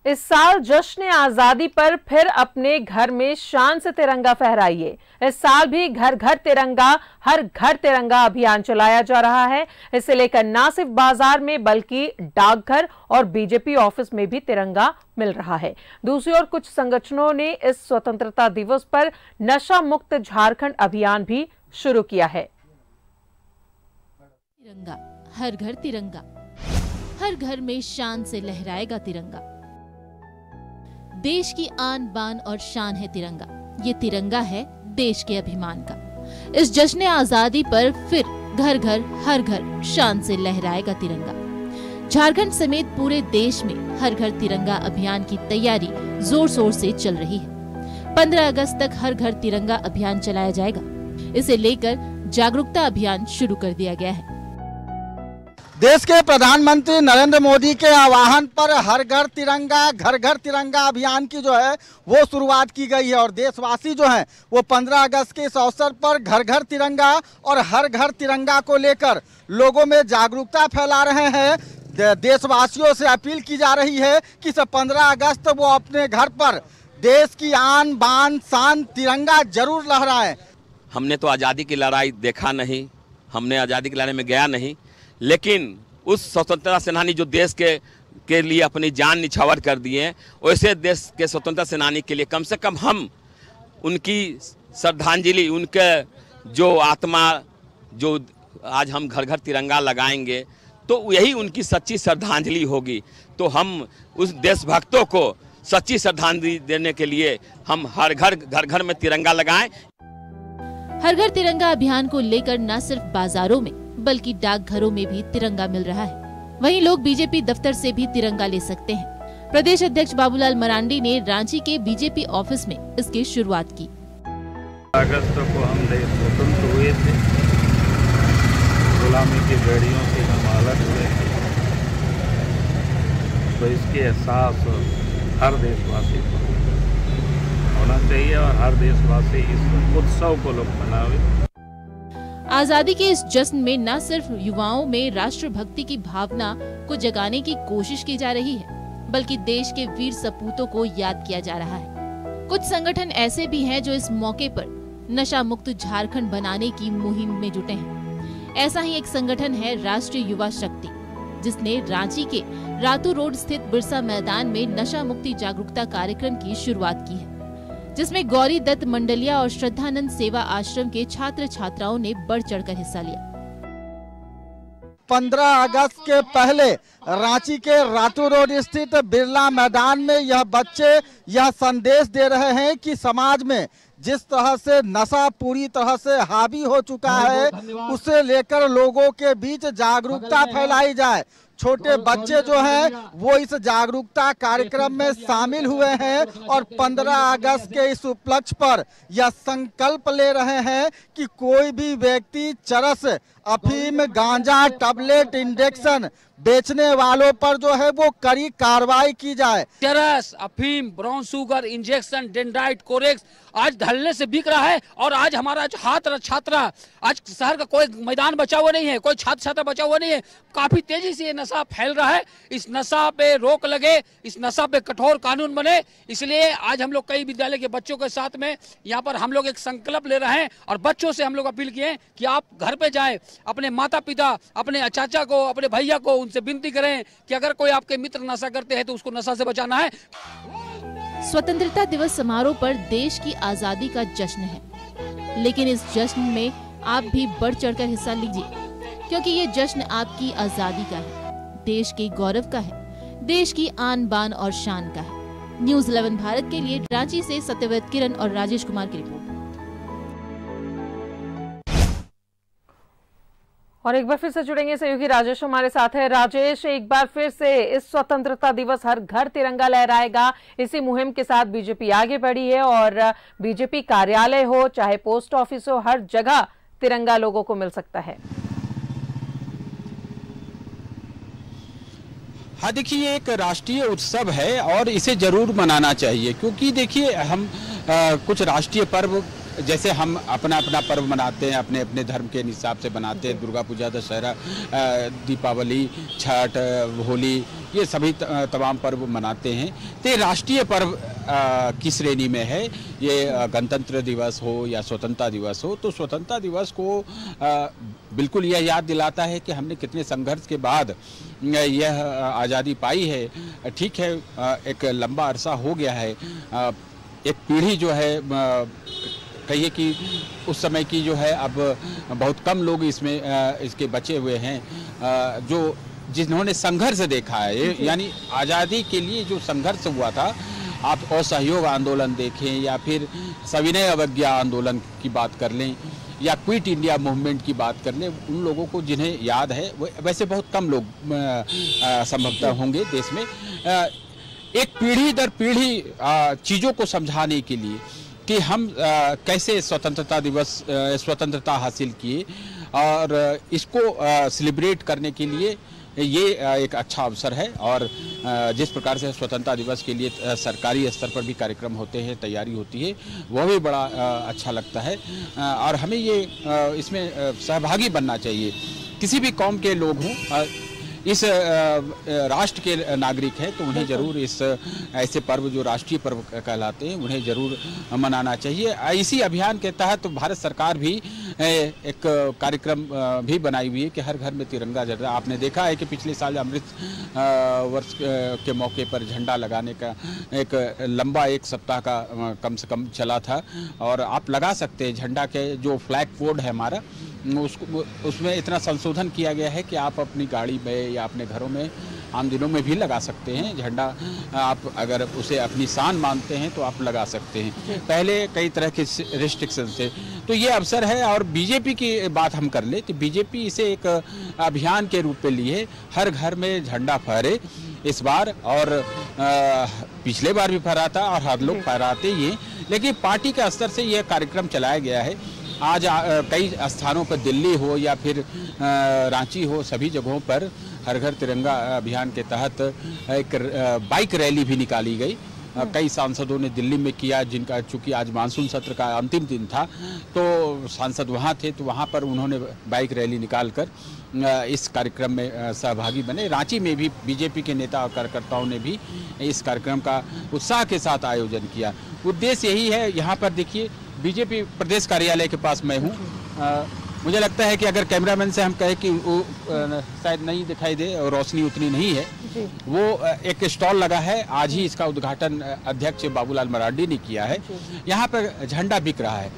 इस साल जश्न आजादी पर फिर अपने घर में शान से तिरंगा फहराइए। इस साल भी घर घर तिरंगा, हर घर तिरंगा अभियान चलाया जा रहा है। इसे लेकर न सिर्फ बाजार में बल्कि डाकघर और बीजेपी ऑफिस में भी तिरंगा मिल रहा है। दूसरी ओर कुछ संगठनों ने इस स्वतंत्रता दिवस पर नशा मुक्त झारखंड अभियान भी शुरू किया है। तिरंगा, हर घर तिरंगा, हर घर में शान से लहराएगा तिरंगा। देश की आन बान और शान है तिरंगा। ये तिरंगा है देश के अभिमान का। इस जश्न आजादी पर फिर घर घर हर घर शान से लहराएगा तिरंगा। झारखंड समेत पूरे देश में हर घर तिरंगा अभियान की तैयारी जोर शोर से चल रही है। 15 अगस्त तक हर घर तिरंगा अभियान चलाया जाएगा। इसे लेकर जागरूकता अभियान शुरू कर दिया गया है। देश के प्रधानमंत्री नरेंद्र मोदी के आह्वान पर हर घर तिरंगा अभियान की जो है वो शुरुआत की गई है और देशवासी जो हैं वो 15 अगस्त के इस अवसर पर घर घर तिरंगा और हर घर तिरंगा को लेकर लोगों में जागरूकता फैला रहे हैं। देशवासियों से अपील की जा रही है कि 15 अगस्त वो अपने घर पर देश की आन बान शान तिरंगा जरूर लहराएं। हमने तो आज़ादी की लड़ाई देखा नहीं, हमने आज़ादी की लड़ाई में गया नहीं, लेकिन उस स्वतंत्रता सेनानी जो देश के लिए अपनी जान निछावर कर दिए हैं, वैसे देश के स्वतंत्रता सेनानी के लिए कम से कम हम उनकी श्रद्धांजलि, उनके जो आत्मा जो आज हम घर घर तिरंगा लगाएंगे तो यही उनकी सच्ची श्रद्धांजलि होगी। तो हम उस देशभक्तों को सच्ची श्रद्धांजलि देने के लिए हम हर घर में तिरंगा लगाएं। हर घर तिरंगा अभियान को लेकर न सिर्फ बाजारों में बल्कि डाकघरों में भी तिरंगा मिल रहा है। वहीं लोग बीजेपी दफ्तर से भी तिरंगा ले सकते हैं। प्रदेश अध्यक्ष बाबूलाल मरांडी ने रांची के बीजेपी ऑफिस में इसकी शुरुआत की। अगस्त को हम देश स्वतंत्र हुए थे, गुलामी की बेड़ियों से हम अलग हुए थे, तो इसके एहसास हर देशवासी को होना चाहिए और हर देशवासी इस उत्सव को लोग मनावे। आजादी के इस जश्न में न सिर्फ युवाओं में राष्ट्रभक्ति की भावना को जगाने की कोशिश की जा रही है, बल्कि देश के वीर सपूतों को याद किया जा रहा है। कुछ संगठन ऐसे भी हैं जो इस मौके पर नशा मुक्त झारखंड बनाने की मुहिम में जुटे हैं। ऐसा ही एक संगठन है राष्ट्रीय युवा शक्ति, जिसने रांची के रातू रोड स्थित बिरसा मैदान में नशा मुक्ति जागरूकता कार्यक्रम की शुरुआत की है, जिसमें गौरी दत्त मंडलिया और श्रद्धानंद सेवा आश्रम के छात्र छात्राओं ने बढ़ चढ़कर हिस्सा लिया। 15 अगस्त के पहले रांची के रातू रोड स्थित बिरला मैदान में यह बच्चे यह संदेश दे रहे हैं कि समाज में जिस तरह से नशा पूरी तरह से हावी हो चुका है, उसे लेकर लोगों के बीच जागरूकता फैलाई जाए। छोटे बच्चे जो हैं वो इस जागरूकता कार्यक्रम में शामिल हुए हैं और 15 अगस्त के इस उपलक्ष्य पर यह संकल्प ले रहे हैं कि कोई भी व्यक्ति चरस, अफीम, गांजा, टैबलेट, इंजेक्शन बेचने वालों पर जो है वो कड़ी कार्रवाई की जाए। चरस, अफीम, brown sugar, injection, dendrite, Corex आज धड़ल्ले से बिक रहा है और आज हमारा छात्रा आज शहर का कोई मैदान बचा हुआ नहीं है, कोई छात्र बचा हुआ नहीं है। काफी तेजी से ये नशा फैल रहा है। इस नशा पे रोक लगे, इस नशा पे कठोर कानून बने, इसलिए आज हम लोग कई विद्यालय के बच्चों के साथ में यहाँ पर हम लोग एक संकल्प ले रहे हैं और बच्चों से हम लोग अपील किए कि आप घर पे जाएं, अपने माता पिता, अपने चाचा को, अपने भैया को उनसे विनती करें कि अगर कोई आपके मित्र नशा करते हैं तो उसको नशा से बचाना है। स्वतंत्रता दिवस समारोह पर देश की आजादी का जश्न है, लेकिन इस जश्न में आप भी बढ़ चढ़कर हिस्सा लीजिए, क्योंकि ये जश्न आपकी आजादी का है, देश के गौरव का है, देश की आन बान और शान का है। न्यूज़ 11 भारत के लिए रांची से सत्यव्रत किरण और राजेश कुमार की रिपोर्ट। और एक बार फिर से जुड़ेंगे सहयोगी राजेश हमारे साथ है। राजेश, एक बार फिर से इस स्वतंत्रता दिवस हर घर तिरंगा लहराएगा, इसी मुहिम के साथ बीजेपी आगे बढ़ी है और बीजेपी कार्यालय हो चाहे पोस्ट ऑफिस हो, हर जगह तिरंगा लोगों को मिल सकता है। हाँ, देखिए ये एक राष्ट्रीय उत्सव है और इसे जरूर मनाना चाहिए, क्योंकि देखिए हम कुछ राष्ट्रीय पर्व जैसे हम अपना अपना पर्व मनाते हैं, अपने अपने धर्म के हिसाब से बनाते हैं, दुर्गा पूजा, दशहरा, दीपावली, छठ, होली, ये सभी तमाम पर्व मनाते हैं। तो ये राष्ट्रीय पर्व की श्रेणी में है। ये गणतंत्र दिवस हो या स्वतंत्रता दिवस हो, तो स्वतंत्रता दिवस को बिल्कुल यह याद दिलाता है कि हमने कितने संघर्ष के बाद यह आज़ादी पाई है। ठीक है, एक लंबा अरसा हो गया है, एक पीढ़ी जो है कहिए कि उस समय की जो है अब बहुत कम लोग इसमें इसके बचे हुए हैं, जो जिन्होंने संघर्ष देखा है। यानी आज़ादी के लिए जो संघर्ष हुआ था, आप असहयोग आंदोलन देखें या फिर सविनय अवज्ञा आंदोलन की बात कर लें या क्विट इंडिया मूवमेंट की बात कर लें, उन लोगों को जिन्हें याद है, वैसे बहुत कम लोग संभवतः होंगे देश में। एक पीढ़ी दर पीढ़ी चीज़ों को समझाने के लिए कि हम कैसे स्वतंत्रता हासिल किए और इसको सेलिब्रेट करने के लिए ये एक अच्छा अवसर है। और जिस प्रकार से स्वतंत्रता दिवस के लिए सरकारी स्तर पर भी कार्यक्रम होते हैं, तैयारी होती है, वह भी बड़ा अच्छा लगता है और हमें ये इसमें सहभागी बनना चाहिए। किसी भी कौम के लोग हों, इस राष्ट्र के नागरिक हैं, तो उन्हें जरूर इस ऐसे पर्व जो राष्ट्रीय पर्व कहलाते हैं, उन्हें जरूर मनाना चाहिए। इसी अभियान के तहत भारत सरकार भी एक कार्यक्रम भी बनाई हुई है कि हर घर में तिरंगा झंडा। आपने देखा है कि पिछले साल अमृत वर्ष के मौके पर झंडा लगाने का एक लंबा एक सप्ताह का कम से कम चला था, और आप लगा सकते हैं झंडा के जो फ्लैग कोड है हमारा, उसमें इतना संशोधन किया गया है कि आप अपनी गाड़ी में या अपने घरों में आम दिनों में भी लगा सकते हैं झंडा। आप अगर उसे अपनी शान मानते हैं तो आप लगा सकते हैं। पहले कई तरह के रिस्ट्रिक्शन थे, तो ये अवसर है। और बीजेपी की बात हम कर ले तो बीजेपी इसे एक अभियान के रूप में लिए, हर घर में झंडा फहरे इस बार, और पिछले बार भी फहरा था और हर लोग फहराते ही हैं, लेकिन पार्टी के स्तर से यह कार्यक्रम चलाया गया है। आज कई स्थानों पर, दिल्ली हो या फिर रांची हो, सभी जगहों पर हर घर तिरंगा अभियान के तहत एक बाइक रैली भी निकाली गई। कई सांसदों ने दिल्ली में किया, जिनका चूंकि आज मानसून सत्र का अंतिम दिन था, तो सांसद वहाँ थे, तो वहाँ पर उन्होंने बाइक रैली निकालकर इस कार्यक्रम में सहभागी बने। रांची में भी बीजेपी के नेता और कार्यकर्ताओं ने भी इस कार्यक्रम का उत्साह के साथ आयोजन किया। उद्देश्य यही है। यहाँ पर देखिए, बीजेपी प्रदेश कार्यालय के पास मैं हूँ। मुझे लगता है कि अगर कैमरामैन से हम कहें कि वो शायद नहीं दिखाई दे और रोशनी उतनी नहीं है, वो एक स्टॉल लगा है। आज ही इसका उद्घाटन अध्यक्ष बाबूलाल मरांडी ने किया है। यहाँ पर झंडा बिक रहा है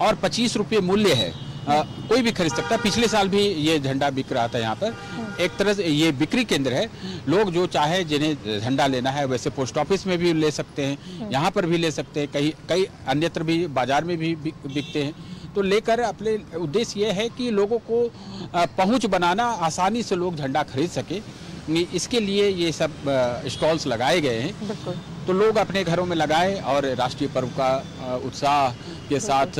और 25 रुपये मूल्य है, कोई भी खरीद सकता है। पिछले साल भी ये झंडा बिक रहा था यहाँ पर। एक तरह से ये बिक्री केंद्र है। लोग जो चाहे, जिन्हें झंडा लेना है, वैसे पोस्ट ऑफिस में भी ले सकते हैं, यहाँ पर भी ले सकते हैं, कई अन्यत्र भी बाजार में भी बिकते हैं। तो लेकर अपने उद्देश्य ये है कि लोगों को पहुँच बनाना, आसानी से लोग झंडा खरीद सके, इसके लिए ये सब स्टॉल्स लगाए गए हैं। तो लोग अपने घरों में लगाएं और राष्ट्रीय पर्व का उत्साह के साथ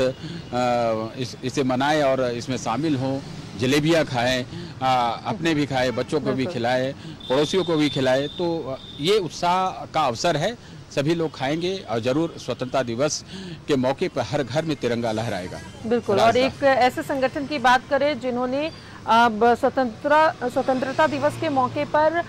इसे मनाएं और इसमें शामिल हों। जलेबियाँ खाएं, अपने भी खाएं, बच्चों को भी खिलाएं, पड़ोसियों को भी खिलाएं। तो ये उत्साह का अवसर है, सभी लोग खाएंगे और जरूर स्वतंत्रता दिवस के मौके पर हर घर में तिरंगा लहराएगा। बिल्कुल। और एक ऐसे संगठन की बात करें जिन्होंने स्वतंत्रता दिवस के मौके पर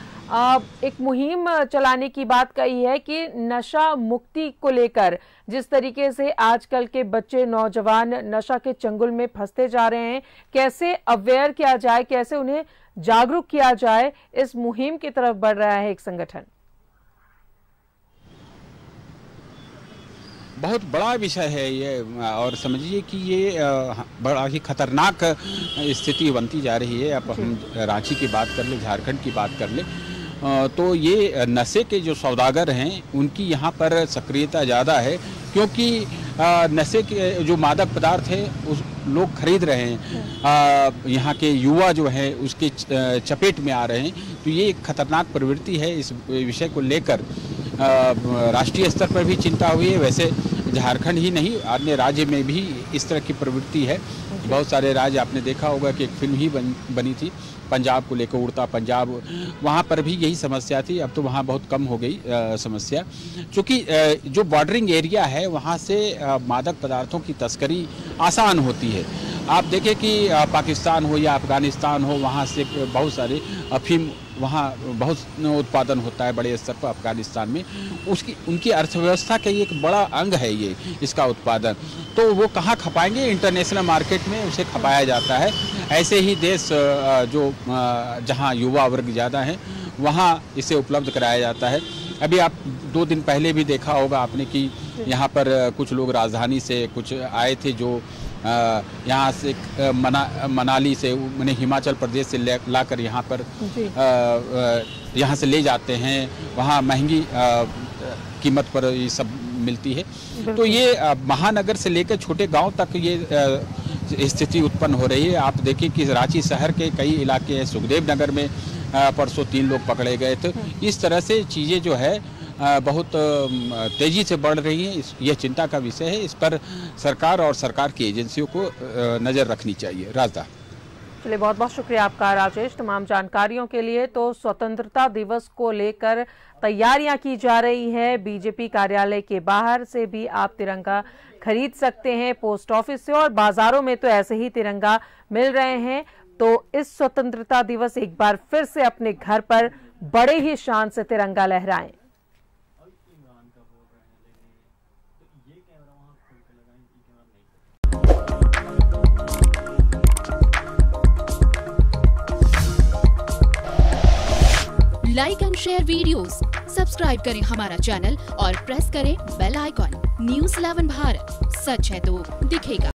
एक मुहिम चलाने की बात कही है कि नशा मुक्ति को लेकर जिस तरीके से आजकल के बच्चे, नौजवान नशा के चंगुल में फंसते जा रहे हैं, कैसे अवेयर किया जाए, कैसे उन्हें जागरूक किया जाए, इस मुहिम की तरफ बढ़ रहा है एक संगठन। बहुत बड़ा विषय है ये, और समझिए कि ये बड़ा ही खतरनाक स्थिति बनती जा रही है। अब हम रांची की बात कर ले, झारखंड की बात कर ले, तो ये नशे के जो सौदागर हैं उनकी यहाँ पर सक्रियता ज़्यादा है, क्योंकि नशे के जो मादक पदार्थ हैं उस लोग खरीद रहे हैं, यहाँ के युवा जो है उसके चपेट में आ रहे हैं। तो ये एक खतरनाक प्रवृत्ति है। इस विषय को लेकर राष्ट्रीय स्तर पर भी चिंता हुई है। वैसे झारखंड ही नहीं, अन्य राज्य में भी इस तरह की प्रवृत्ति है। बहुत सारे राज्य आपने देखा होगा कि एक फिल्म ही बनी थी पंजाब को लेकर, उड़ता पंजाब, वहाँ पर भी यही समस्या थी। अब तो वहाँ बहुत कम हो गई समस्या, क्योंकि जो बॉर्डरिंग एरिया है वहाँ से मादक पदार्थों की तस्करी आसान होती है। आप देखें कि पाकिस्तान हो या अफ़गानिस्तान हो, वहाँ से बहुत सारे अफीम वहाँ बहुत उत्पादन होता है बड़े स्तर पर अफ़गानिस्तान में। उनकी अर्थव्यवस्था का एक बड़ा अंग है ये, इसका उत्पादन। तो वो कहाँ खपाएंगे? इंटरनेशनल मार्केट में उसे खपाया जाता है। ऐसे ही देश जो जहाँ युवा वर्ग ज़्यादा है वहाँ इसे उपलब्ध कराया जाता है। अभी आप 2 दिन पहले भी देखा होगा आपने कि यहाँ पर कुछ लोग राजधानी से कुछ आए थे जो यहाँ से मनाली से, उन्हें हिमाचल प्रदेश से लाकर यहाँ पर यहाँ से ले जाते हैं। वहाँ महंगी कीमत पर ये सब मिलती है। तो ये महानगर से लेकर छोटे गांव तक ये स्थिति उत्पन्न हो रही है। आप देखिए कि रांची शहर के कई इलाके हैं, सुखदेव नगर में परसों 3 लोग पकड़े गए थे। इस तरह से चीज़ें जो है बहुत तेज़ी से बढ़ रही हैं। यह चिंता का विषय है। इस पर सरकार और सरकार की एजेंसियों को नज़र रखनी चाहिए। राजदा, चलिए, बहुत बहुत शुक्रिया आपका राजेश तमाम जानकारियों के लिए। तो स्वतंत्रता दिवस को लेकर तैयारियां की जा रही है। बीजेपी कार्यालय के बाहर से भी आप तिरंगा खरीद सकते हैं, पोस्ट ऑफिस से, और बाजारों में तो ऐसे ही तिरंगा मिल रहे हैं। तो इस स्वतंत्रता दिवस एक बार फिर से अपने घर पर बड़े ही शान से तिरंगा लहराएं। Like and share videos, subscribe करें हमारा चैनल और प्रेस करें बेल आइकॉन। न्यूज़ 11 भारत, सच है तो दिखेगा।